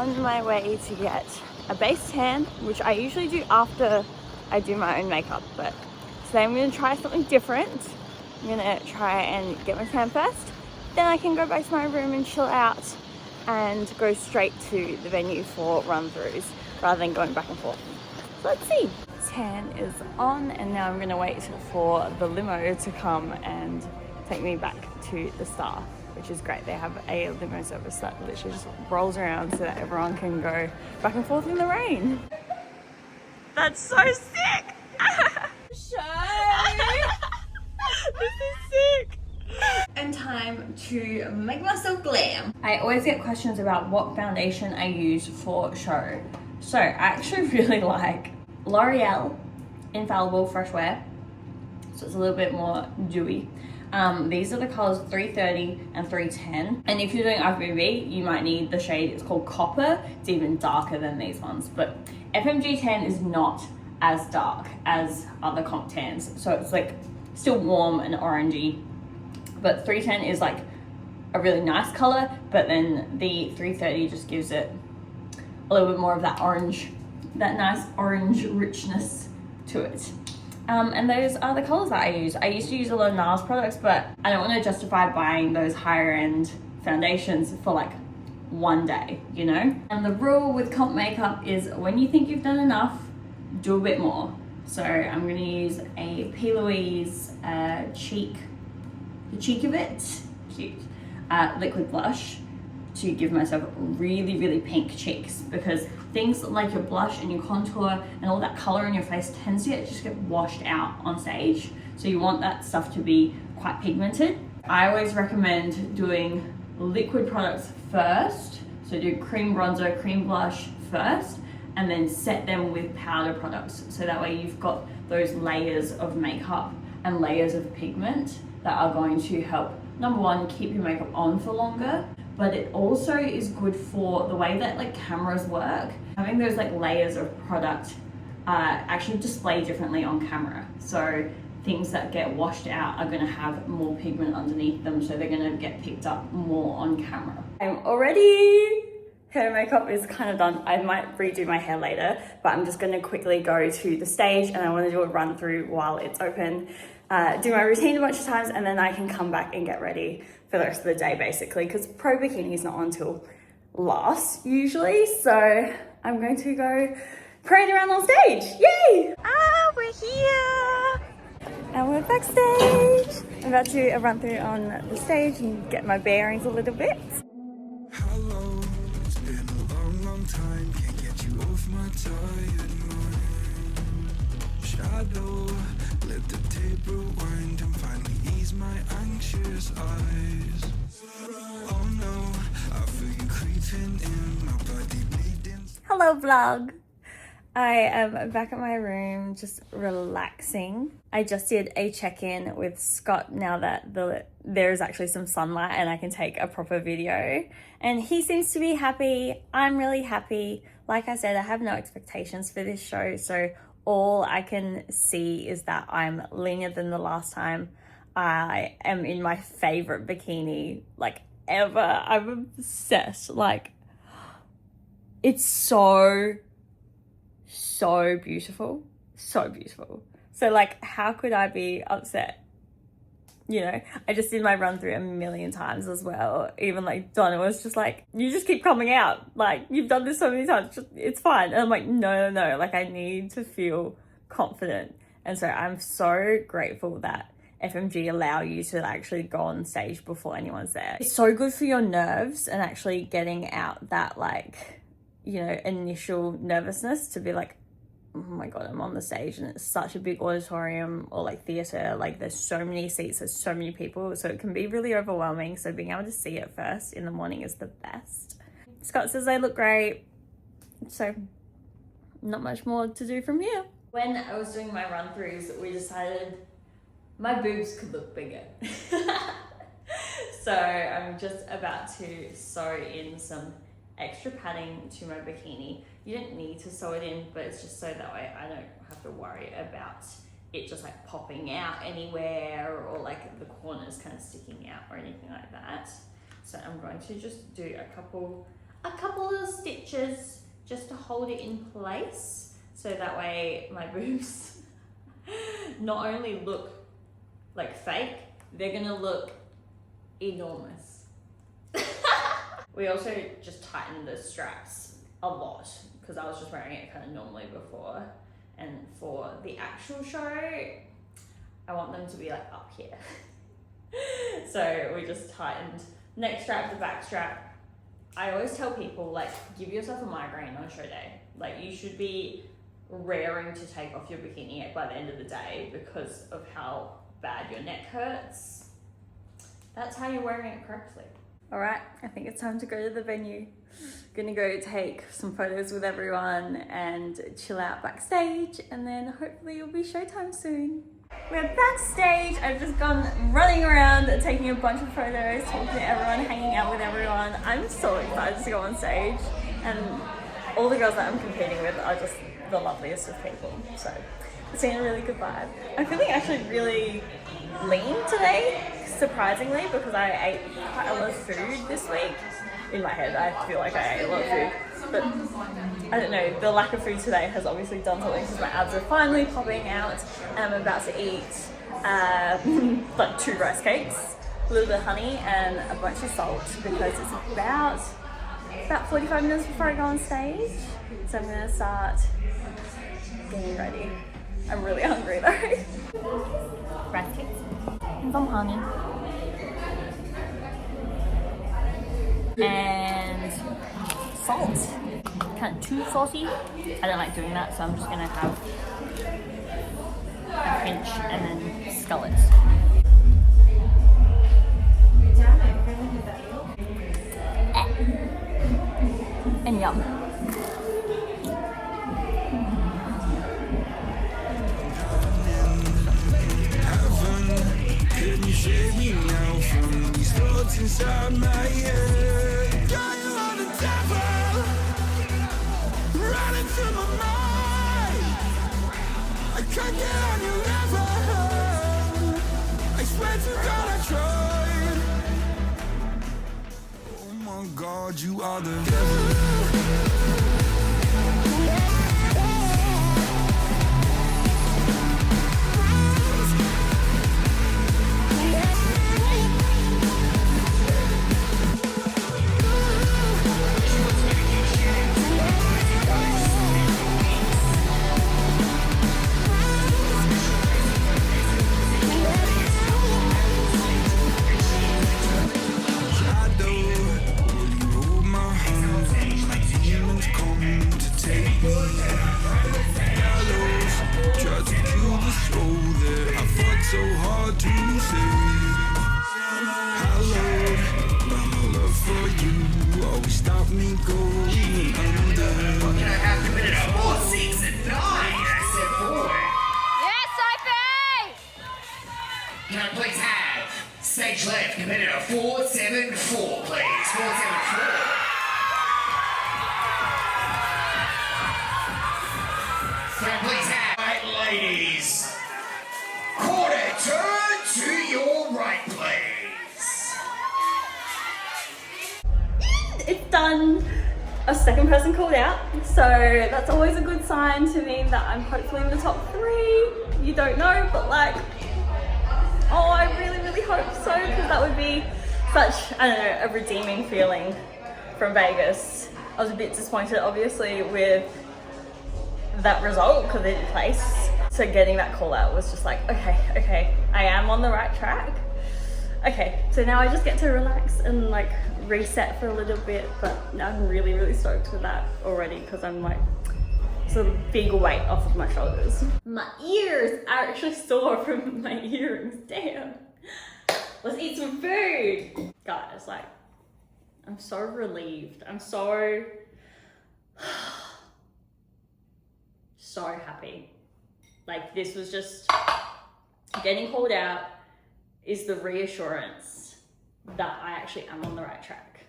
on my way to get a base tan, which I usually do after I do my own makeup, but today I'm going to try something different. I'm going to try and get my tan first, then I can go back to my room and chill out and go straight to the venue for run-throughs rather than going back and forth. So let's see. Tan is on, and now I'm going to wait for the limo to come and take me back to the Star, which is great. They have a limo service that literally just rolls around so that everyone can go back and forth in the rain. That's so sick! This is sick! And time to make myself glam. I always get questions about what foundation I use for show. So I actually really like L'Oreal Infallible Fresh Wear. So it's a little bit more dewy. These are the colors 330 and 310. And if you're doing IFBB, you might need the shade, it's called Copper. It's even darker than these ones. But FMG tan is not as dark as other comp tans. So it's like still warm and orangey. But 310 is like a really nice color, but then the 330 just gives it a little bit more of that orange, that nice orange richness to it. And those are the colors that I use. I used to use a lot of NARS products, but I don't want to justify buying those higher end foundations for like one day, you know? And the rule with comp makeup is when you think you've done enough, do a bit more. So I'm going to use a P. Louise the cheek of it, cute, liquid blush to give myself really, really pink cheeks, because things like your blush and your contour and all that color in your face tends to just get washed out on stage. So you want that stuff to be quite pigmented. I always recommend doing liquid products first. So do cream bronzer, cream blush first, and then set them with powder products. So that way you've got those layers of makeup and layers of pigment that are going to help, number one, keep your makeup on for longer, but it also is good for the way that like cameras work. Having those like layers of product actually display differently on camera. So things that get washed out are gonna have more pigment underneath them, so they're gonna get picked up more on camera. I'm already, hair and makeup is kind of done. I might redo my hair later, but I'm just gonna quickly go to the stage and I wanna do a run through while it's open. Do my routine a bunch of times, and then I can come back and get ready for the rest of the day basically, because Pro Bikini is not on till last usually. So I'm going to go parade around on stage. Yay! Ah, we're here! And we're backstage. I'm about to do a run through on the stage and get my bearings a little bit. Hello, it's been a long, long time. Can't get you off my tired mind. Shadow, let the tape rewind and finally ease my anxious eyes. Oh no, I feel you creeping in, my body bleeding. Hello vlog. I am back at my room just relaxing. I just did a check-in with Scott now that there's actually some sunlight and I can take a proper video. And he seems to be happy. I'm really happy. Like I said, I have no expectations for this show, so all I can see is that I'm leaner than the last time. I am in my favorite bikini like ever. I'm obsessed. Like, it's so beautiful, so beautiful. So like, how could I be upset? You know, I just did my run through a million times as well. Even like Donna was just like, you just keep coming out, like you've done this so many times, it's fine. And I'm like, no, like I need to feel confident. And so I'm so grateful that FMG allow you to actually go on stage before anyone's there. It's so good for your nerves and actually getting out that like, you know, initial nervousness to be like, oh my God, I'm on the stage and it's such a big auditorium or like theater, like there's so many seats, there's so many people, so it can be really overwhelming. So being able to see it first in the morning is the best. Scott says they look great, so not much more to do from here. When I was doing my run-throughs, we decided my boobs could look bigger. So I'm just about to sew in some extra padding to my bikini. You don't need to sew it in, but it's just so that way I don't have to worry about it just like popping out anywhere or like the corners kind of sticking out or anything like that. So I'm going to just do a couple a couple of stitches just to hold it in place, so that way my boobs not only look like fake, they're gonna look enormous. We also just tightened the straps a lot because I was just wearing it kind of normally before, and for the actual show I want them to be like up here. So we just tightened neck strap, the back strap. I always tell people, like, give yourself a migraine on show day. Like, you should be raring to take off your bikini by the end of the day because of how bad your neck hurts. That's how you're wearing it correctly. All right, I think it's time to go to the venue. Gonna go take some photos with everyone and chill out backstage, and then hopefully it'll be showtime soon. We're backstage. I've just gone running around, taking a bunch of photos, talking to everyone, hanging out with everyone. I'm so excited to go on stage, and all the girls that I'm competing with are just the loveliest of people. So it's been a really good vibe. I'm feeling actually really lean today, surprisingly, because I ate quite a lot of food this week. In my head, I feel like I ate a lot of food, but I don't know, the lack of food today has obviously done something because my abs are finally popping out, and I'm about to eat like 2 rice cakes, a little bit of honey and a bunch of salt, because it's about 45 minutes before I go on stage. So I'm gonna start getting ready. I'm really hungry though. Rice cakes and some honey. And salt. Kind of too salty. I don't like doing that, so I'm just gonna have a pinch and then scull it. And yum. Can you save me now from these thoughts inside my head? Got you on the devil, running through my mind. I can't get on your level. I swear to God I tried. Oh my God, you are the devil. Can I please have stage left competitor 474, please? 474. Can I please have, right, ladies, quarter turn to your right, please. It's done. A second person called out, so that's always a good sign to me that I'm hopefully in the top 3. You don't know, but like, oh, I really, really hope so, because that would be such, I don't know, a redeeming feeling from Vegas. I was a bit disappointed, obviously, with that result because it didn't place. So getting that call out was just like, okay, I am on the right track. Okay, so now I just get to relax and like reset for a little bit, but I'm really, really stoked with that already because I'm like, sort of big weight off of my shoulders. My ears are actually sore from my earrings, damn. Let's eat some food. Guys, like, I'm so relieved. I'm so happy. Like, this was just, getting called out is the reassurance that I actually am on the right track.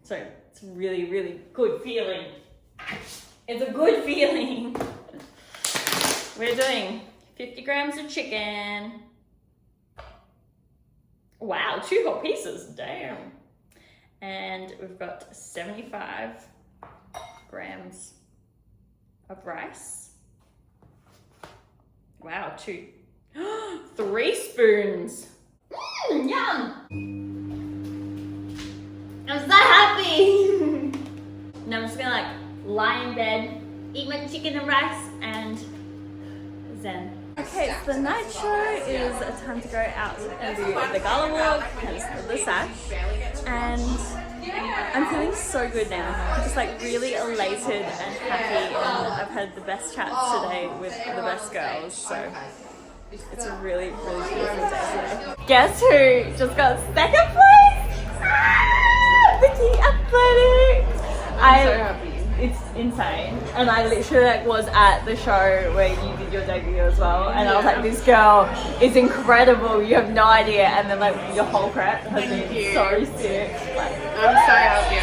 So it's a really, really good feeling. It's a good feeling. We're doing 50 grams of chicken. Wow, 2 whole pieces, damn. And we've got 75 grams of rice. Wow, 3 spoons. Yum! I'm so happy! Now I'm just gonna like lie in bed, eat my chicken and rice, and zen. Okay, so the night show is a time to go out and do the gala walk, hence the sash, and I'm feeling so good now. I'm just like really elated and happy, and I've had the best chats today with the best girls, so it's a really, really beautiful day today. Guess who just got second place? Bikini Athletics! I'm so happy. It's insane. And I literally like was at the show where you did your debut as well, and I was like, this girl is incredible, you have no idea. And then like your whole prep has been so sick. Like, I'm so happy,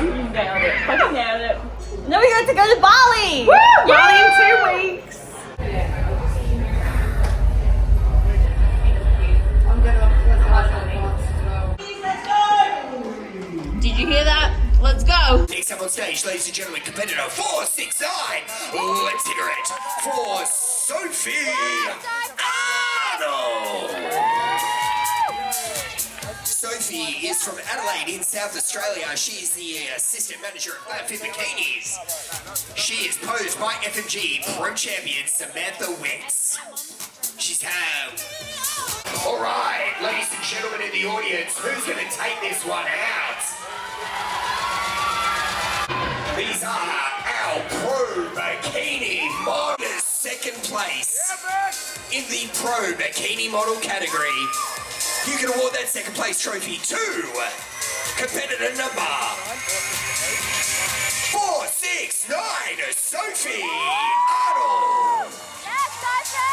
you nailed it, fucking nailed it. And then we got to go to Bali! Woo! Bali in 2 weeks! Did you hear that? Let's go! Next up on stage, ladies and gentlemen, competitor 469. Let's hear it for Sophie Arnold. Sophie is from Adelaide in South Australia. She is the assistant manager of GLAMFIT Bikinis. She is posed by FMG Pro Champion Samantha Wicks. She's had... Alright, ladies and gentlemen in the audience, who's going to take this one out? These are our Pro Bikini models. Second place in the Pro Bikini model category. You can award that second place trophy to competitor number 469, Sophie Arnold. Yes, Sophie!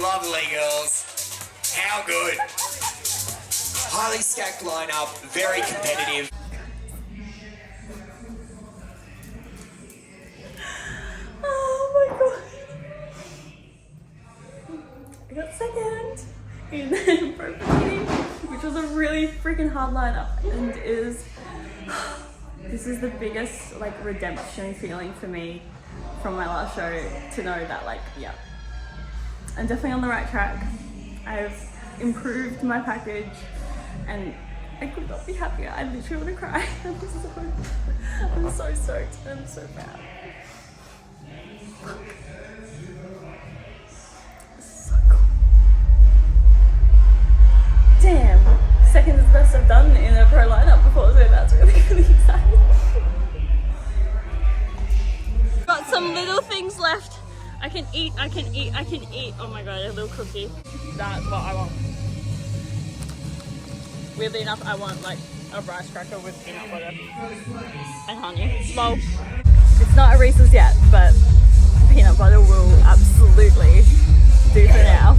Lovely girls. How good. Highly stacked lineup, very competitive. Oh my god. I got second in the Pro Bikini, which was a really freaking hard lineup, and this is the biggest like redemption feeling for me from my last show, to know that like, yeah, I'm definitely on the right track. I've improved my package and I could not be happier. I literally want to cry. I'm so stoked. I'm so proud. So cool. Damn, second is the best I've done in a pro lineup before, so that's really, really exciting. Got some little things left. I can eat. Oh my god, a little cookie. That's what I want. Weirdly enough, I want like a rice cracker with peanut butter and honey. Well, it's not a Reese's yet, but peanut butter will absolutely do for now.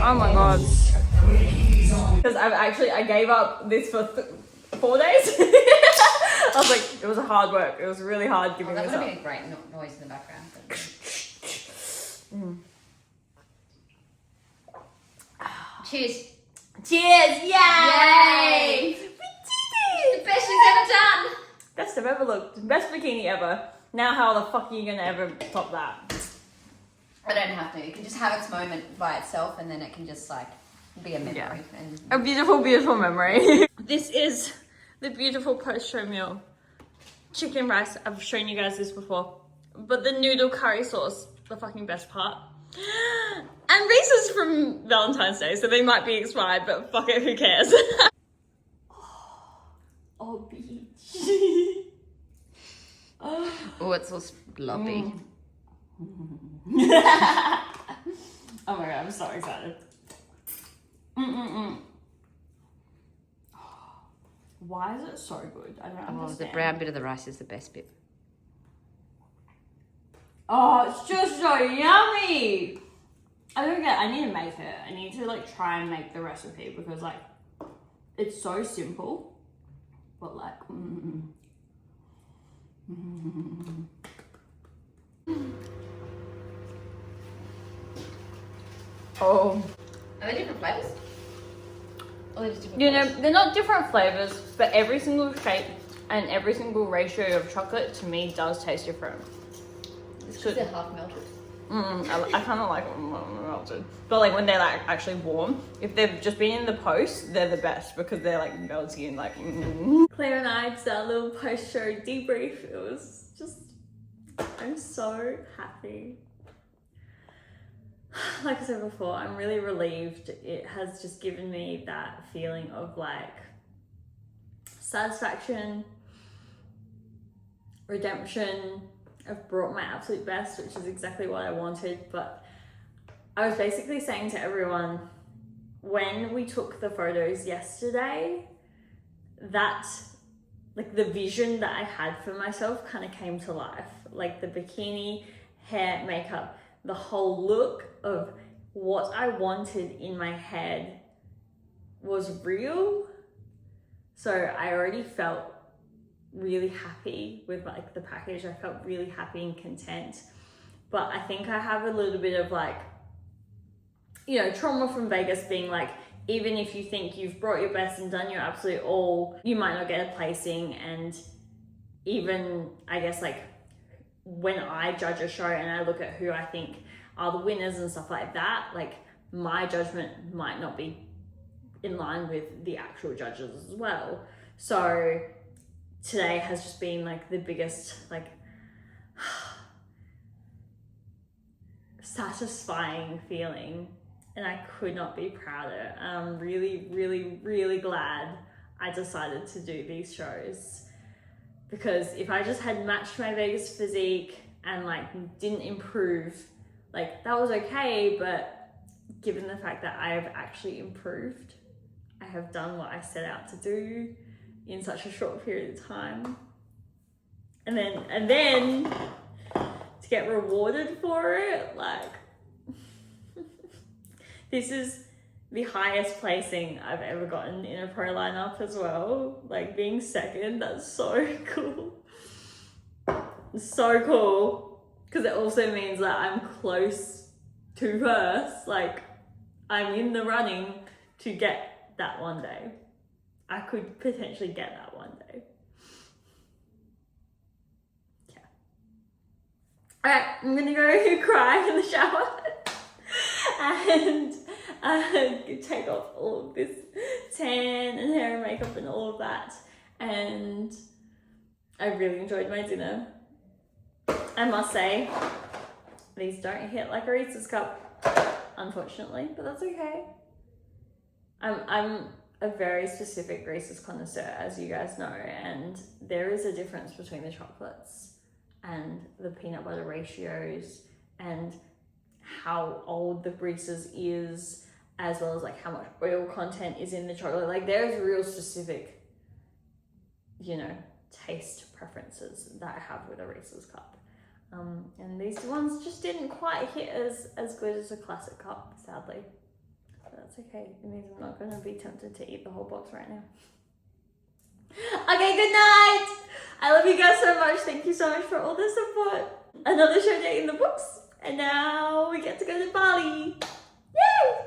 Oh my god. Because I gave up this for 4 days. I was like, it was hard work. It was really hard giving this up. That would have been a great noise in the background. Cheers. Cheers! Yay! Yay! We did it! The best she's ever done. Best I've ever looked. Best bikini ever. Now how the fuck are you gonna ever top that? I don't have to. It can just have its moment by itself, and then it can just like be a memory. Yeah. And A beautiful, beautiful memory. This is the beautiful post-show meal. Chicken rice. I've shown you guys this before. But the noodle curry sauce, the fucking best part. And Reese's from Valentine's Day, so they might be expired, but fuck it, who cares? Oh, beach. oh, it's all sloppy. Oh my god, I'm so excited. Why is it so good? I don't understand. The brown bit of the rice is the best bit. Oh, it's just so yummy. I need to make it. I need to like try and make the recipe, because like It's so simple, but like, oh. Are they different flavours? Or are they just different You know, flavours? they're not different flavors, but every single shape and every single ratio of chocolate to me does taste different. It's because they're half melted. I kind of like them when they're melted, but like when they're like actually warm. If they've just been in the post, they're the best because they're like melty and like. Claire and I did our little post-show debrief. It was just, I'm so happy. Like I said before, I'm really relieved. It has just given me that feeling of like satisfaction, redemption. I've brought my absolute best, which is exactly what I wanted. But I was basically saying to everyone, when we took the photos yesterday, that like the vision that I had for myself kind of came to life. Like the bikini, hair, makeup, the whole look of what I wanted in my head was real. So I already felt really happy with like the package. I felt really happy and content, but I think I have a little bit of like, you know, trauma from Vegas being like, even if you think you've brought your best and done your absolute all, you might not get a placing. And even I guess like when I judge a show and I look at who I think are the winners and stuff like that, like my judgment might not be in line with the actual judges as well. So today has just been like the biggest like satisfying feeling, and I could not be prouder. I'm really, really, really glad I decided to do these shows, because if I just had matched my Vegas physique and like didn't improve, like that was okay, but given the fact that I have actually improved, I have done what I set out to do in such a short period of time, and then to get rewarded for it, like this is the highest placing I've ever gotten in a pro lineup as well. Like being second, that's so cool. It's so cool, because it also means that I'm close to first. Like I'm in the running to get that one day. I could potentially get that one day. Yeah. Alright, I'm gonna go cry in the shower and take off all of this tan and hair and makeup and all of that. And I really enjoyed my dinner. I must say, these don't hit like a Reese's cup, unfortunately, but that's okay. I'm a very specific Reese's connoisseur, as you guys know, and there is a difference between the chocolates and the peanut butter ratios and how old the Reese's is, as well as like how much oil content is in the chocolate. Like there's real specific, you know, taste preferences that I have with a Reese's cup. And these ones just didn't quite hit as good as a classic cup, sadly. That's okay. It means I'm not going to be tempted to eat the whole box right now. Okay, good night. I love you guys so much. Thank you so much for all the support. Another show day in the books. And now we get to go to Bali. Yay!